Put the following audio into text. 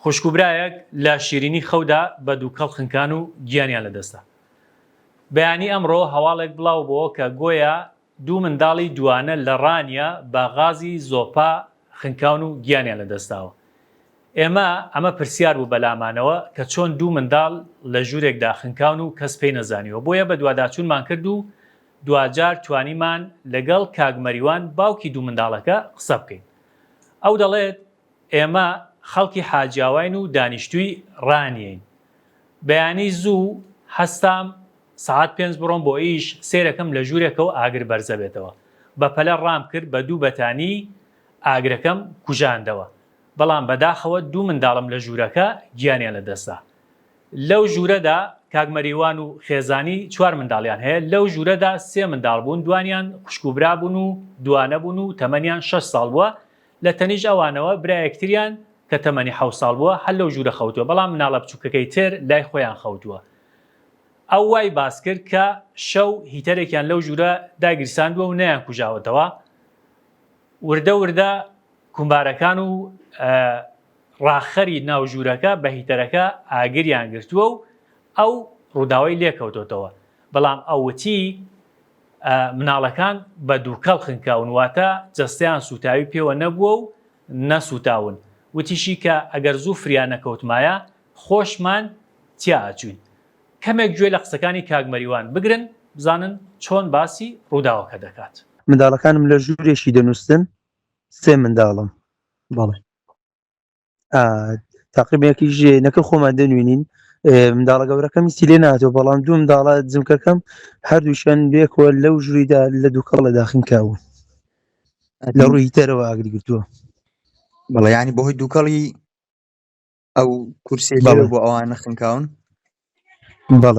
خوشکوبرایەک لە شیرینی خەودا بە دووکەڵ خنکان و گیانیان لەدەستا. بەیانی ئەمڕۆ هەواڵێک بڵاو بووە کە گۆیە دوو منداڵی دوانە لە ڕانیە بە غازی زۆپا خنکان و گیانیان لەدەستاوە. ئەمە پرسیار بوو بەلامانەوە کە چۆن دوو منداڵ لە ژوورێکدا خنکان و کەس پێی نەزانیوە. بۆیە بە دوواداچوونمان کرد و دوجار توانیمان لەگەڵ کاگمەریوان باوکی دوو منداڵەکە قسە بکەین. ئەو دەڵێت ئێمە خەڵکی حاجاوین و دانیشتووی ڕانیین. بەیانی زوو هەستام سعات 5 بڕۆم بۆ ئیش سیرەکەم لە ژوورێکەوە ئاگر بەرزە بێتەوە. بە پەلە ڕام کرد بە دوو بەتانی ئاگرەکەم کوژاندەوە. بەڵام بەداخەوە دوو منداڵم لە ژوورەکە گیانیان لەدەستا. لەو ژوورەدا کاگمەریوان و خێزانی 4 منداڵیان هەیە. لەو ژوورەدا 3 منداڵ بوون، دوانیان خوشکوبرا بوون و دوانە بوون و تەمەنیان 6 ساڵ بووە. لە تەنیش ئەوانەوە برایەکتریان کە تەمەنی 7 ساڵ بووە هەر لەو ژوورە خەوتووە، بەڵام مناڵە بچووکەکەی تر لای خۆیان خەوتووە. ئەو وای باس کرد کە شەو هیتەرێکیان لەو ژوورە داگیرساندووە و نەیان کوژاوەتەوە. وردە وردە کومبارەکان و ڕاخەری ناو ژوورەکە بە هیتەرەکە ئاگریان گرتووە و ئەو ڕووداوای لێکەوتۆتەوە. بەڵام ئەوتی مناڵەکان بە دووکەڵ خنکاون، واتە جەستەیان سوتاوی پێوە نەبووە و نەسوتاون. وتیشی کە ئەگەر زوو فریان نەکەوتمایە خۆشمان تیا ئاچوین. کەمێک گوێ لە قسەکانی کاگمەریوان بگرن بزانن چۆن باسی ڕووداوەکە دەکات. منداڵەکانم لە ژوورێکی دەنووسن، 3 منداڵم. بەڵێ تاقیبەکی ژێنەکە خۆمان دەنوێنین. منداڵە گەورەکەمی سیلێ ناتەوە، بەڵام دوو منداڵە جمکەکەم هەردووشان لێکەوە لەو ژووریدا لە دووکەڵە داخنکاون لە ڕووی هیتەرەوە ئاگری گرتووە. بەڵێ ینی بۆهۆی دووکەڵی ئەو کورسێ بۆ ئەوانە خنکاون. بەڵێ